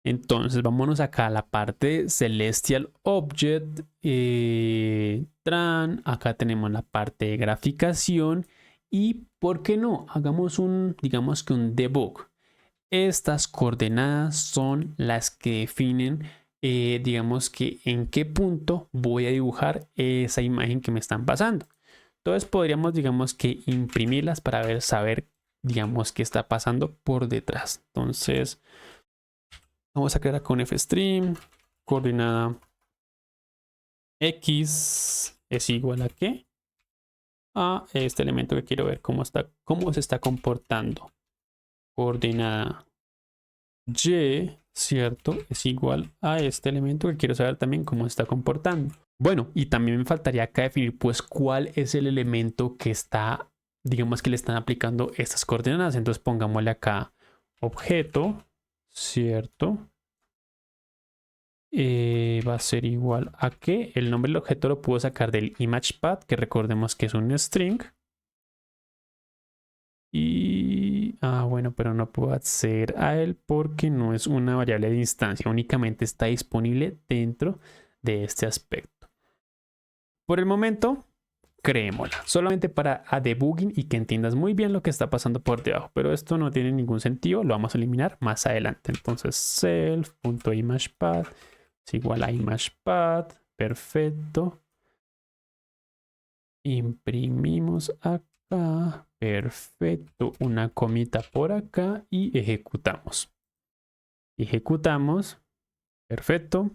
Entonces vámonos acá a la parte Celestial Object, Tran, acá tenemos la parte de graficación y, ¿por qué no? Hagamos digamos que un debug. Estas coordenadas son las que definen, digamos que en qué punto voy a dibujar esa imagen que me están pasando. Entonces podríamos, digamos que imprimirlas para saber, digamos, qué está pasando por detrás. Entonces vamos a crear con FStream, coordenada X es igual a qué? A este elemento que quiero ver cómo se está comportando. Coordenada Y, ¿cierto? Es igual a este elemento que quiero saber también cómo se está comportando. Bueno, y también me faltaría acá definir pues cuál es el elemento que está, digamos que le están aplicando estas coordenadas. Entonces pongámosle acá objeto, ¿cierto? Va a ser igual a que el nombre del objeto lo puedo sacar del ImagePath, que recordemos que es un string. Y, bueno, pero no puedo acceder a él porque no es una variable de instancia, únicamente está disponible dentro de este aspecto. Por el momento, creémosla, solamente para debugging y que entiendas muy bien lo que está pasando por debajo, pero esto no tiene ningún sentido, lo vamos a eliminar más adelante. Entonces, self.imagePath es igual a ImagePath, perfecto. Imprimimos acá, perfecto, una comita por acá y ejecutamos. Ejecutamos, perfecto.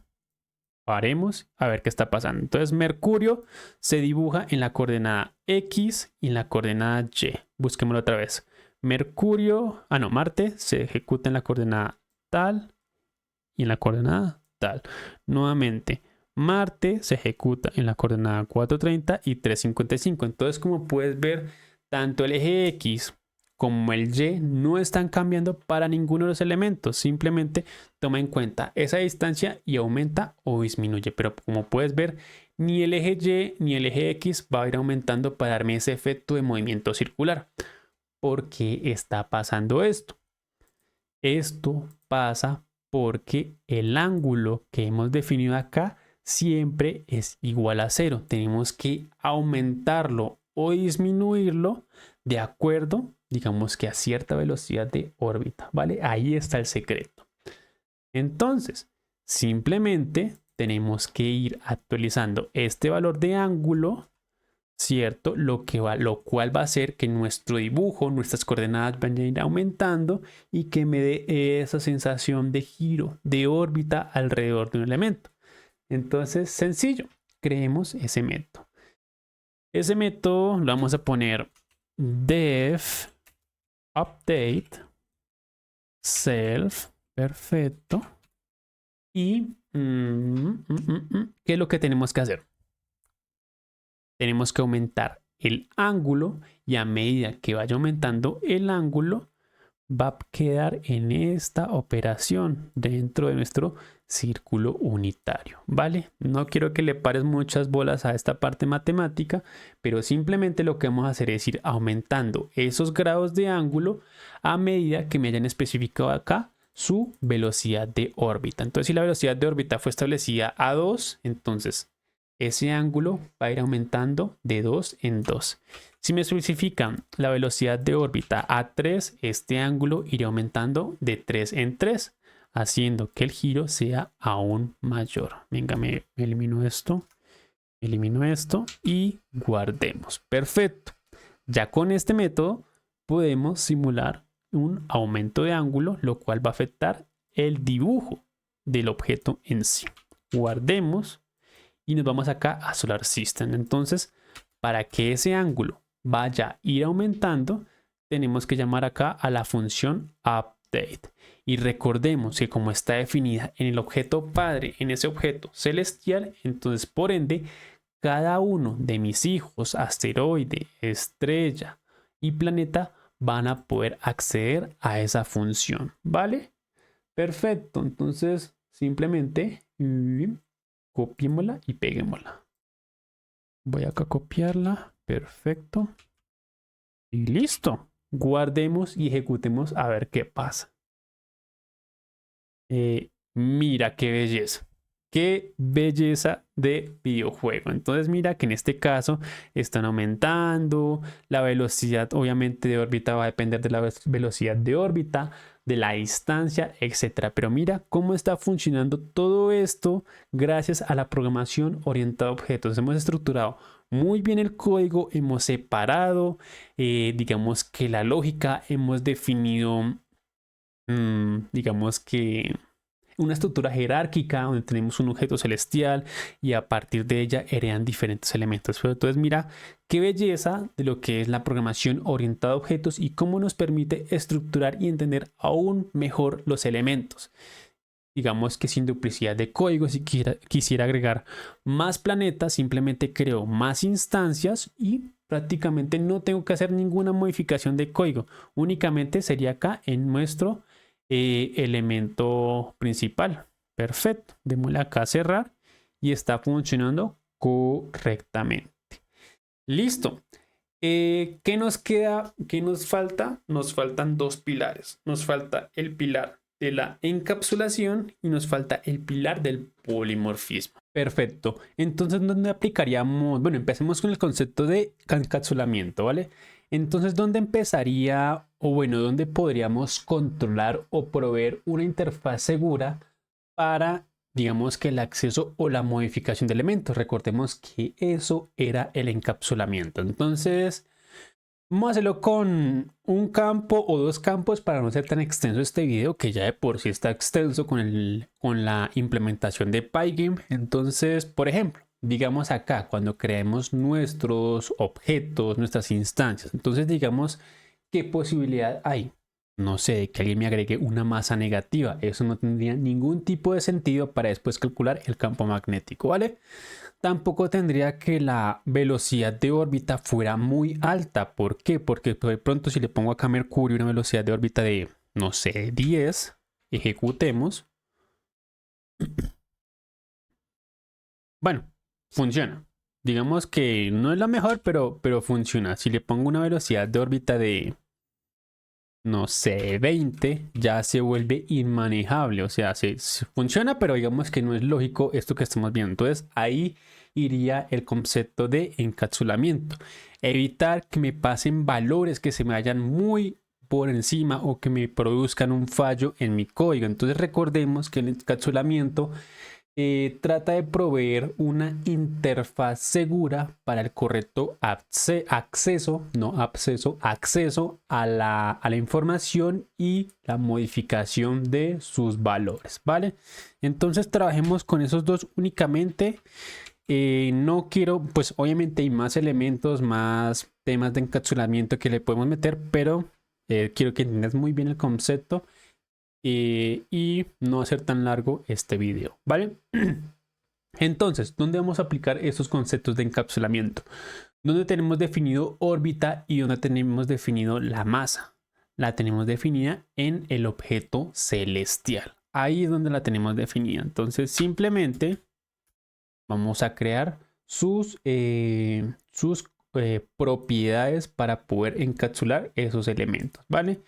Paremos a ver qué está pasando. Entonces Mercurio se dibuja en la coordenada X y en la coordenada Y. Busquémoslo otra vez. Mercurio, no, Marte se ejecuta en la coordenada tal y en la coordenada tal. Nuevamente, Marte se ejecuta en la coordenada 430 y 355. Entonces, como puedes ver, tanto el eje X como el Y no están cambiando para ninguno de los elementos. Simplemente toma en cuenta esa distancia y aumenta o disminuye. Pero como puedes ver, ni el eje Y ni el eje X va a ir aumentando para darme ese efecto de movimiento circular. ¿Por qué está pasando esto? Esto pasa porque el ángulo que hemos definido acá siempre es igual a 0. Tenemos que aumentarlo o disminuirlo de acuerdo, digamos que a cierta velocidad de órbita, ¿vale? Ahí está el secreto. Entonces, simplemente tenemos que ir actualizando este valor de ángulo, ¿cierto? Lo cual va a hacer que nuestro dibujo, nuestras coordenadas vayan a ir aumentando y que me dé esa sensación de giro, de órbita alrededor de un elemento. Entonces, sencillo, creemos ese método. Ese método lo vamos a poner def update self, perfecto. Y, ¿qué es lo que tenemos que hacer? Tenemos que aumentar el ángulo y a medida que vaya aumentando el ángulo va a quedar en esta operación dentro de nuestro círculo unitario, ¿vale? No quiero que le pares muchas bolas a esta parte matemática, pero simplemente lo que vamos a hacer es ir aumentando esos grados de ángulo a medida que me hayan especificado acá su velocidad de órbita. Entonces, si la velocidad de órbita fue establecida a 2, entonces ese ángulo va a ir aumentando de 2 en 2. Si me especifican la velocidad de órbita a 3, este ángulo irá aumentando de 3 en 3, haciendo que el giro sea aún mayor. Venga, me elimino esto y guardemos. Perfecto. Ya con este método podemos simular un aumento de ángulo, lo cual va a afectar el dibujo del objeto en sí. Guardemos y nos vamos acá a Solar System. Entonces, para que ese ángulo vaya a ir aumentando, tenemos que llamar acá a la función update. Y recordemos que como está definida en el objeto padre, en ese objeto celestial, entonces por ende, cada uno de mis hijos, asteroide, estrella y planeta, van a poder acceder a esa función, ¿vale? Perfecto, entonces simplemente copiémosla y peguémosla. Voy acá a copiarla. Perfecto. Y listo. Guardemos y ejecutemos a ver qué pasa. Mira qué belleza. Qué belleza de videojuego. Entonces mira que en este caso están aumentando. La velocidad obviamente de órbita va a depender de la velocidad de órbita, de la distancia, etcétera. Pero mira cómo está funcionando todo esto gracias a la programación orientada a objetos. Hemos estructurado muy bien el código, hemos separado, digamos que la lógica, hemos definido, digamos que una estructura jerárquica donde tenemos un objeto celestial y a partir de ella heredan diferentes elementos. Pero entonces mira qué belleza de lo que es la programación orientada a objetos y cómo nos permite estructurar y entender aún mejor los elementos. Digamos que sin duplicidad de código, si quisiera agregar más planetas, simplemente creo más instancias y prácticamente no tengo que hacer ninguna modificación de código. Únicamente sería acá en nuestro elemento principal. Perfecto. Démosle acá a cerrar y está funcionando correctamente. Listo. ¿Qué nos queda? ¿Qué nos falta? Nos faltan dos pilares. Nos falta el pilar de la encapsulación y nos falta el pilar del polimorfismo. Perfecto. Entonces, ¿dónde aplicaríamos? Bueno, empecemos con el concepto de encapsulamiento, ¿vale? Entonces, ¿dónde empezaría o bueno, dónde podríamos controlar o proveer una interfaz segura para, digamos que el acceso o la modificación de elementos? Recordemos que eso era el encapsulamiento. Entonces, vamos a hacerlo con un campo o dos campos para no ser tan extenso este video, que ya de por sí está extenso con la implementación de Pygame. Entonces, por ejemplo, digamos acá, cuando creemos nuestros objetos, nuestras instancias, entonces digamos qué posibilidad hay. No sé, que alguien me agregue una masa negativa. Eso no tendría ningún tipo de sentido para después calcular el campo magnético, ¿vale? Tampoco tendría que la velocidad de órbita fuera muy alta. ¿Por qué? Porque de pronto si le pongo acá a Mercurio una velocidad de órbita de, no sé, 10, ejecutemos. Bueno, funciona. Digamos que no es la mejor, pero funciona. Si le pongo una velocidad de órbita de, no sé, 20, ya se vuelve inmanejable. O sea, se funciona, pero digamos que no es lógico esto que estamos viendo. Entonces ahí iría el concepto de encapsulamiento. Evitar que me pasen valores que se me vayan muy por encima o que me produzcan un fallo en mi código. Entonces recordemos que el encapsulamiento trata de proveer una interfaz segura para el correcto acceso a la información y la modificación de sus valores, ¿vale? Entonces trabajemos con esos dos únicamente. No quiero, pues obviamente hay más elementos, más temas de encapsulamiento que le podemos meter, pero quiero que entiendas muy bien el concepto y no hacer tan largo este video, ¿vale? Entonces, ¿dónde vamos a aplicar estos conceptos de encapsulamiento? ¿Dónde tenemos definido órbita y dónde tenemos definido la masa? La tenemos definida en el objeto celestial. Ahí es donde la tenemos definida. Entonces, simplemente vamos a crear sus propiedades para poder encapsular esos elementos, ¿vale?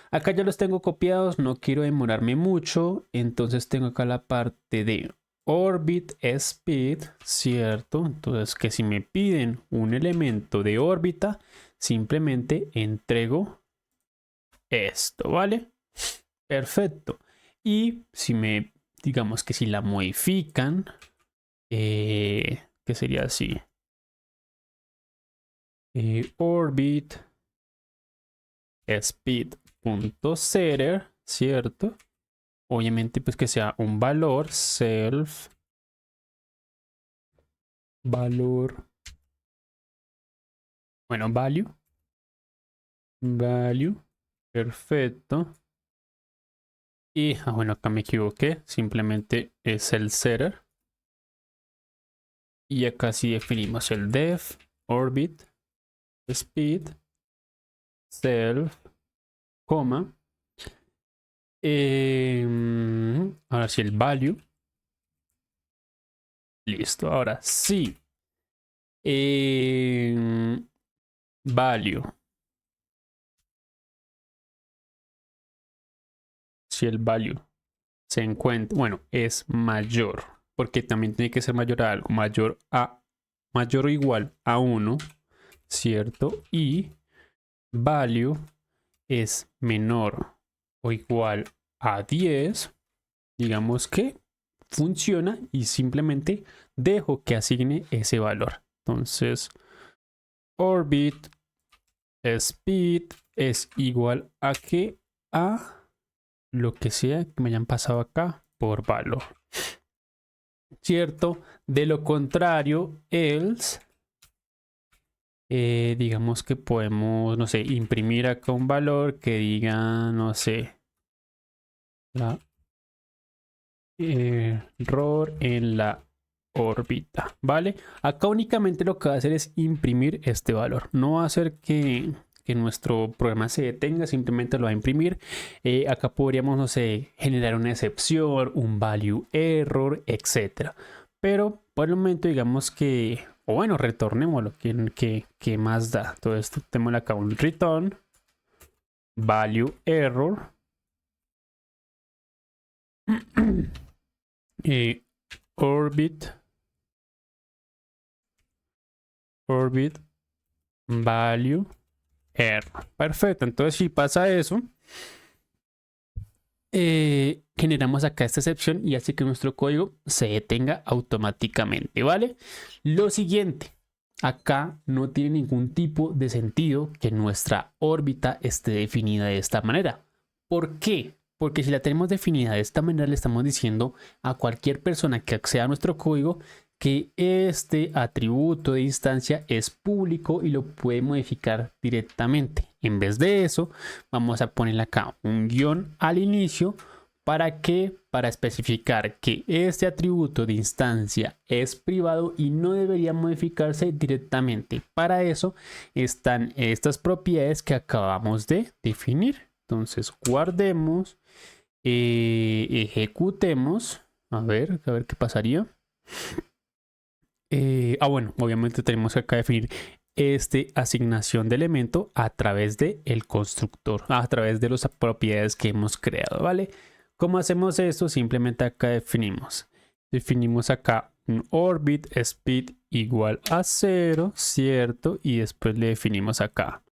Acá ya los tengo copiados, no quiero demorarme mucho, entonces tengo acá la parte de orbit speed, ¿cierto? Entonces que si me piden un elemento de órbita, simplemente entrego esto, ¿vale? Perfecto. Y si me, digamos que si la modifican, que sería así. Orbit speed.setter, ¿cierto? Obviamente pues que sea un valor self valor, bueno, value, perfecto. Y bueno, acá me equivoqué, simplemente es el setter. Y acá sí definimos el def orbit speed self, coma. Ahora sí el value. Listo, ahora sí. Value. Si el value se encuentra, bueno, es mayor, porque también tiene que ser mayor a algo, mayor o igual a 1, ¿cierto? Y value es menor o igual a 10, digamos que funciona y simplemente dejo que asigne ese valor. Entonces, orbit speed es igual a que a lo que sea que me hayan pasado acá por valor, ¿cierto? De lo contrario, else, digamos que podemos, no sé, imprimir acá un valor que diga, no sé, la error en la órbita, ¿vale? Acá únicamente lo que va a hacer es imprimir este valor. No va a hacer que nuestro programa se detenga, simplemente lo va a imprimir. Acá podríamos, no sé, generar una excepción, un value error, etcétera. Pero por el momento digamos que, o bueno, retornémoslo, que más da. Entonces tenemos acá un return, value error. Orbit value error. Perfecto. Entonces, si pasa eso, generamos acá esta excepción y hace que nuestro código se detenga automáticamente, ¿vale? Lo siguiente, acá no tiene ningún tipo de sentido que nuestra órbita esté definida de esta manera. ¿Por qué? Porque si la tenemos definida de esta manera, le estamos diciendo a cualquier persona que acceda a nuestro código que este atributo de instancia es público y lo puede modificar directamente. En vez de eso, vamos a ponerle acá un guión al inicio. ¿Para qué? Para especificar que este atributo de instancia es privado y no debería modificarse directamente. Para eso están estas propiedades que acabamos de definir. Entonces guardemos, ejecutemos, a ver qué pasaría. Bueno, obviamente tenemos que acá definir asignación de elemento a través del constructor, a través de las propiedades que hemos creado, ¿vale? ¿Cómo hacemos esto? Simplemente acá definimos acá un orbit speed igual a 0, ¿cierto? Y después le definimos acá.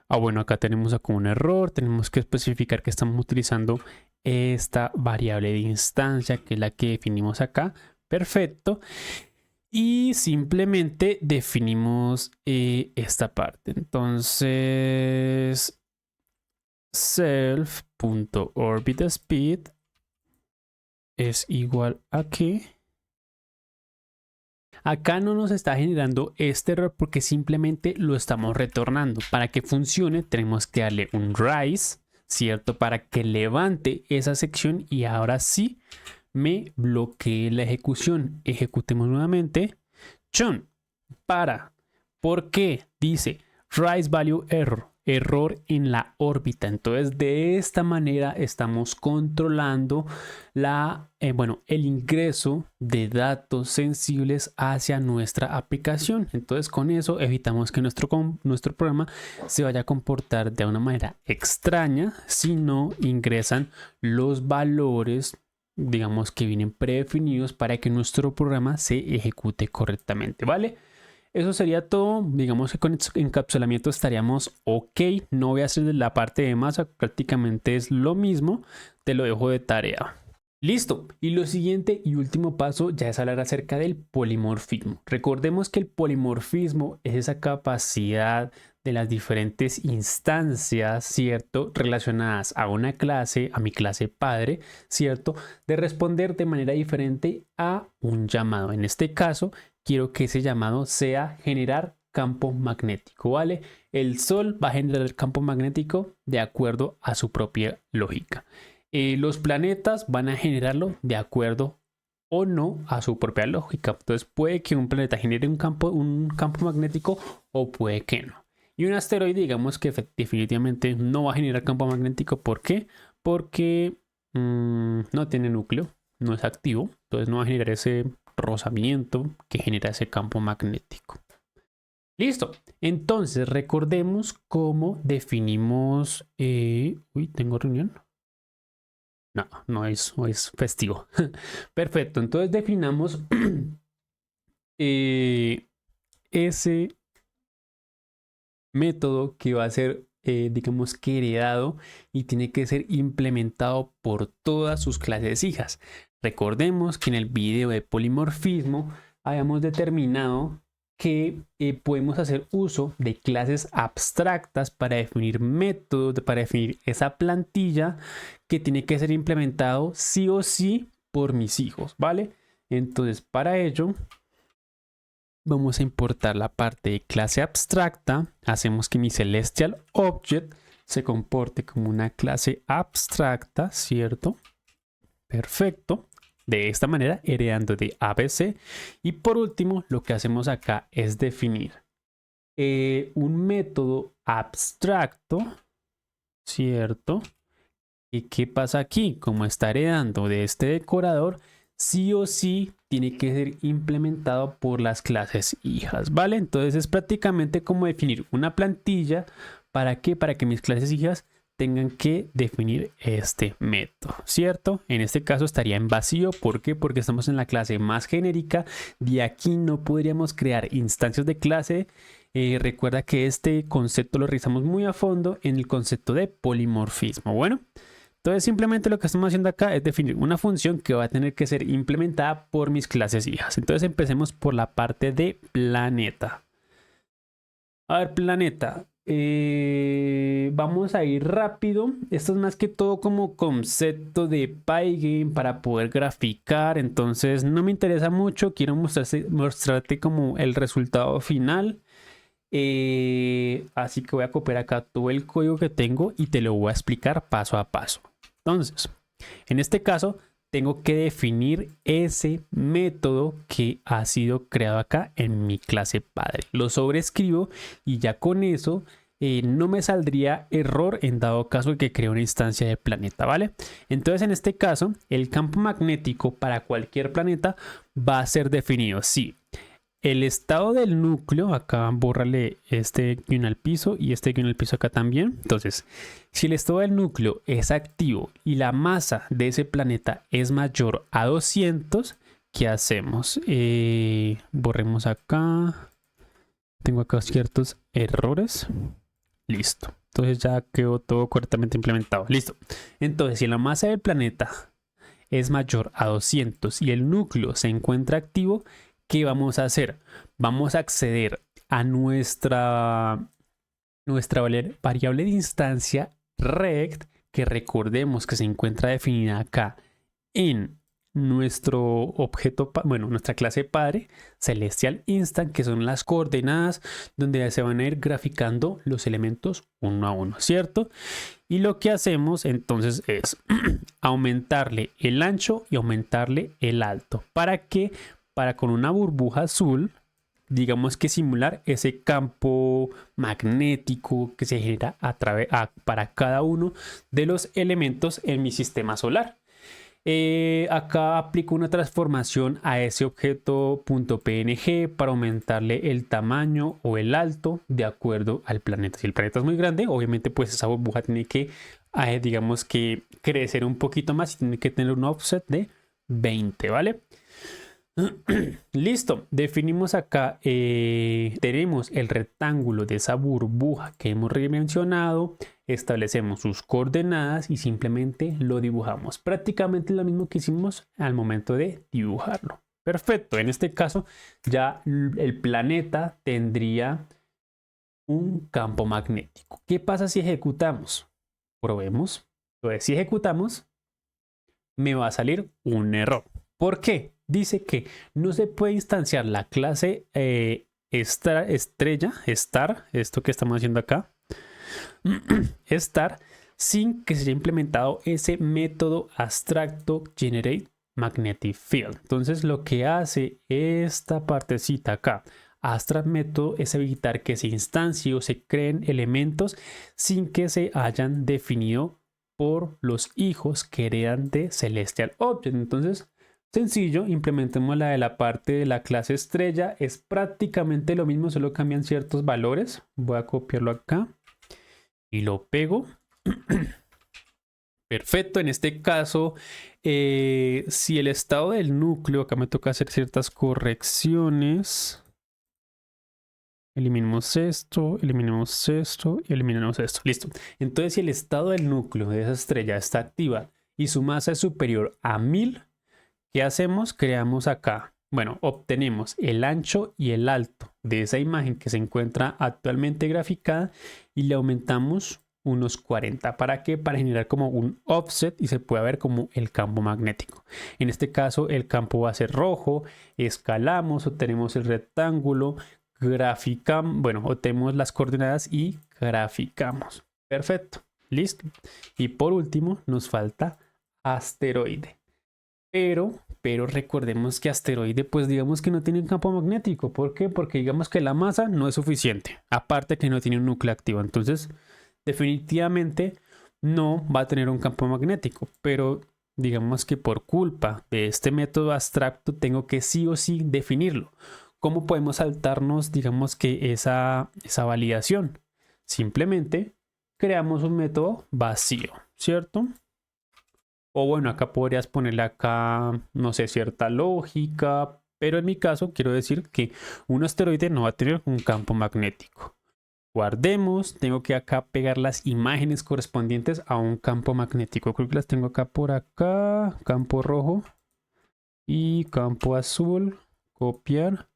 Bueno, acá tenemos acá un error, tenemos que especificar que estamos utilizando esta variable de instancia, que es la que definimos acá. Perfecto. Y simplemente definimos esta parte. Entonces, self.orbitSpeed es igual a que acá no nos está generando este error porque simplemente lo estamos retornando. Para que funcione tenemos que darle un rise, ¿cierto? Para que levante esa sección y ahora sí me bloquee la ejecución. Ejecutemos nuevamente. Chon, ¿por qué? Dice rise value error, error en la órbita. Entonces de esta manera estamos controlando el ingreso de datos sensibles hacia nuestra aplicación. Entonces con eso evitamos que nuestro programa se vaya a comportar de una manera extraña si no ingresan los valores, digamos, que vienen predefinidos para que nuestro programa se ejecute correctamente, ¿vale? Eso sería todo. Digamos que con encapsulamiento estaríamos ok. No voy a hacer la parte de masa, prácticamente es lo mismo. Te lo dejo de tarea. Listo. Y lo siguiente y último paso ya es hablar acerca del polimorfismo. Recordemos que el polimorfismo es esa capacidad de las diferentes instancias, ¿cierto? Relacionadas a una clase, a mi clase padre, ¿cierto? De responder de manera diferente a un llamado. En este caso, quiero que ese llamado sea generar campo magnético, ¿vale? El Sol va a generar el campo magnético de acuerdo a su propia lógica. Los planetas van a generarlo de acuerdo o no a su propia lógica. Entonces puede que un planeta genere un campo magnético o puede que no. Y un asteroide, digamos que definitivamente no va a generar campo magnético. ¿Por qué? Porque no tiene núcleo, no es activo. Entonces no va a generar ese rozamiento que genera ese campo magnético. Listo. Entonces recordemos cómo definimos... tengo reunión. No, no es festivo. Perfecto, entonces definamos ese método que va a ser, digamos que heredado y tiene que ser implementado por todas sus clases hijas. Recordemos que en el video de polimorfismo habíamos determinado que podemos hacer uso de clases abstractas para definir métodos, para definir esa plantilla que tiene que ser implementado sí o sí por mis hijos, ¿vale? Entonces, para ello, vamos a importar la parte de clase abstracta. Hacemos que mi Celestial Object se comporte como una clase abstracta, ¿cierto? Perfecto. De esta manera, heredando de ABC. Y por último, lo que hacemos acá es definir un método abstracto, ¿cierto? ¿Y qué pasa aquí? Como está heredando de este decorador, sí o sí tiene que ser implementado por las clases hijas, ¿vale? Entonces es prácticamente como definir una plantilla. ¿Para qué? Para que mis clases hijas tengan que definir este método, ¿cierto? En este caso estaría en vacío. ¿Por qué? Porque estamos en la clase más genérica. De aquí no podríamos crear instancias de clase. Recuerda que este concepto lo revisamos muy a fondo en el concepto de polimorfismo. Bueno, entonces simplemente lo que estamos haciendo acá es definir una función que va a tener que ser implementada por mis clases hijas. Entonces empecemos por la parte de planeta. A ver, planeta. Vamos a ir rápido. Esto es más que todo como concepto de Pygame para poder graficar. Entonces no me interesa mucho. Quiero mostrarte como el resultado final. Así que voy a copiar acá todo el código que tengo y te lo voy a explicar paso a paso. Entonces, en este caso, tengo que definir ese método que ha sido creado acá en mi clase padre. Lo sobrescribo y ya con eso no me saldría error en dado caso de que cree una instancia de planeta, ¿vale? Entonces, en este caso, el campo magnético para cualquier planeta va a ser definido si el estado del núcleo, acá bórrale este guión al piso y este guión al piso acá también. Entonces, si el estado del núcleo es activo y la masa de ese planeta es mayor a 200, ¿qué hacemos? Borremos acá. Tengo acá ciertos errores. Listo. Entonces ya quedó todo correctamente implementado. Listo. Entonces, si la masa del planeta es mayor a 200 y el núcleo se encuentra activo, ¿qué vamos a hacer? Vamos a acceder a nuestra variable de instancia rect, que recordemos que se encuentra definida acá en nuestro objeto, bueno, nuestra clase padre, Celestial Instant, que son las coordenadas donde se van a ir graficando los elementos uno a uno, ¿cierto? Y lo que hacemos entonces es aumentarle el ancho y aumentarle el alto. ¿Para qué? Para con una burbuja azul, digamos que simular ese campo magnético que se genera para cada uno de los elementos en mi sistema solar. Acá aplico una transformación a ese objeto .png para aumentarle el tamaño o el alto de acuerdo al planeta. Si el planeta es muy grande, obviamente pues esa burbuja tiene que, digamos que crecer un poquito más y tiene que tener un offset de 20, ¿vale? Listo, definimos acá, tenemos el rectángulo de esa burbuja que hemos redimensionado, establecemos sus coordenadas y simplemente lo dibujamos. Prácticamente lo mismo que hicimos al momento de dibujarlo. Perfecto, en este caso ya el planeta tendría un campo magnético. ¿Qué pasa si ejecutamos? Probemos. Entonces, si ejecutamos, me va a salir un error. ¿Por qué? Dice que no se puede instanciar la clase star, esto que estamos haciendo acá, star, sin que se haya implementado ese método abstracto generate magnetic field. Entonces lo que hace esta partecita acá, abstract método, es evitar que se instancie o se creen elementos sin que se hayan definido por los hijos que heredan de Celestial Object. Entonces, sencillo, implementemos la de la parte de la clase estrella. Es prácticamente lo mismo, solo cambian ciertos valores. Voy a copiarlo acá y lo pego. Perfecto, en este caso, si el estado del núcleo, acá me toca hacer ciertas correcciones. Eliminemos esto, eliminemos esto y eliminemos esto. Listo. Entonces, si el estado del núcleo de esa estrella está activa y su masa es superior a 1000, ¿qué hacemos? Creamos acá. Bueno, obtenemos el ancho y el alto de esa imagen que se encuentra actualmente graficada y le aumentamos unos 40. ¿Para qué? Para generar como un offset y se pueda ver como el campo magnético. En este caso, el campo va a ser rojo. Escalamos, obtenemos el rectángulo, graficamos, bueno, obtenemos las coordenadas y graficamos. Perfecto, listo. Y por último, nos falta asteroide. Pero recordemos que asteroide, pues digamos que no tiene un campo magnético. ¿Por qué? Porque digamos que la masa no es suficiente. Aparte que no tiene un núcleo activo. Entonces, definitivamente no va a tener un campo magnético. Pero digamos que por culpa de este método abstracto tengo que sí o sí definirlo. ¿Cómo podemos saltarnos, digamos que esa validación? Simplemente creamos un método vacío, ¿cierto? O bueno, acá podrías ponerle acá, no sé, cierta lógica, pero en mi caso quiero decir que un asteroide no va a tener un campo magnético. Guardemos, tengo que acá pegar las imágenes correspondientes a un campo magnético. Creo que las tengo acá por acá, campo rojo y campo azul, copiar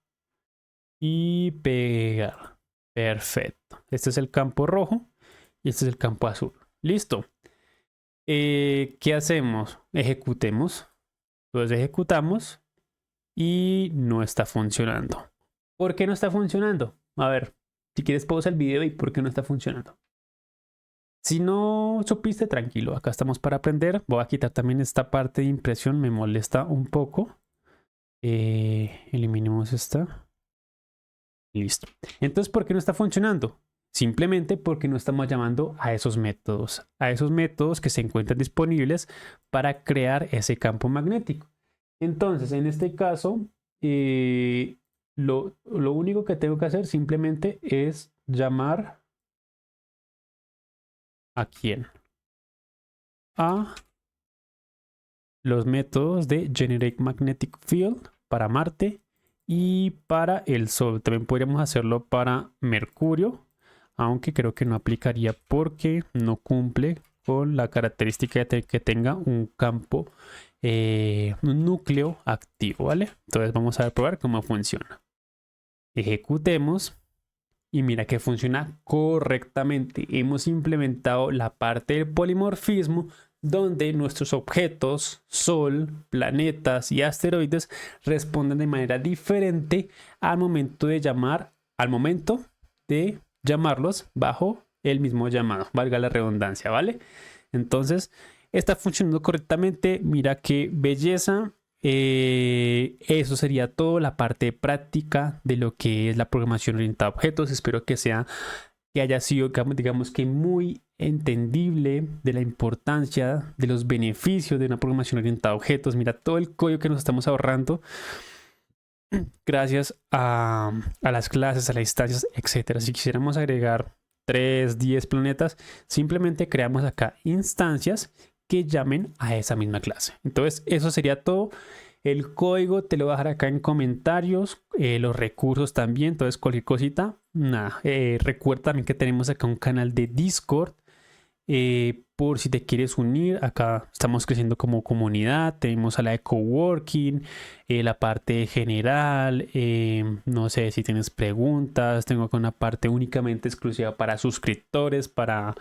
y pegar. Perfecto. Este es el campo rojo y este es el campo azul. Listo. ¿Qué hacemos? Ejecutemos. Entonces ejecutamos y no está funcionando. ¿Por qué no está funcionando? A ver, si quieres pausa el video y por qué no está funcionando. Si no supiste, tranquilo, acá estamos para aprender. Voy a quitar también esta parte de impresión, me molesta un poco. Eliminemos esta. Listo. Entonces, ¿por qué no está funcionando? Simplemente porque no estamos llamando a esos métodos que se encuentran disponibles para crear ese campo magnético. Entonces, en este caso, lo único que tengo que hacer simplemente es llamar ¿a quién? A los métodos de Generate Magnetic Field para Marte y para el Sol. También podríamos hacerlo para Mercurio, aunque creo que no aplicaría porque no cumple con la característica de que tenga un campo, un núcleo activo, ¿vale? Entonces vamos a probar cómo funciona. Ejecutemos y mira que funciona correctamente. Hemos implementado la parte del polimorfismo donde nuestros objetos, Sol, planetas y asteroides responden de manera diferente al momento de llamarlos bajo el mismo llamado, valga la redundancia, ¿vale? Entonces, está funcionando correctamente. Mira qué belleza. Eso sería todo la parte práctica de lo que es la programación orientada a objetos. Espero que haya sido, digamos que muy entendible de la importancia, de los beneficios de una programación orientada a objetos. Mira todo el código que nos estamos ahorrando gracias a las clases, a las instancias, etcétera. Si quisiéramos agregar 3, 10 planetas, simplemente creamos acá instancias que llamen a esa misma clase. Entonces, eso sería todo. El código te lo voy a dejar acá en comentarios, los recursos también. Entonces, cualquier cosita, nada. Recuerda también que tenemos acá un canal de Discord. Por si te quieres unir, acá estamos creciendo como comunidad. Tenemos a la de coworking, la parte general, no sé si tienes preguntas. Tengo acá una parte únicamente exclusiva para suscriptores, para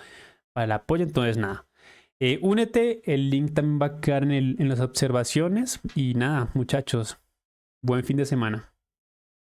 el apoyo. Entonces nada, únete, el link también va a quedar en las observaciones y nada, muchachos, buen fin de semana.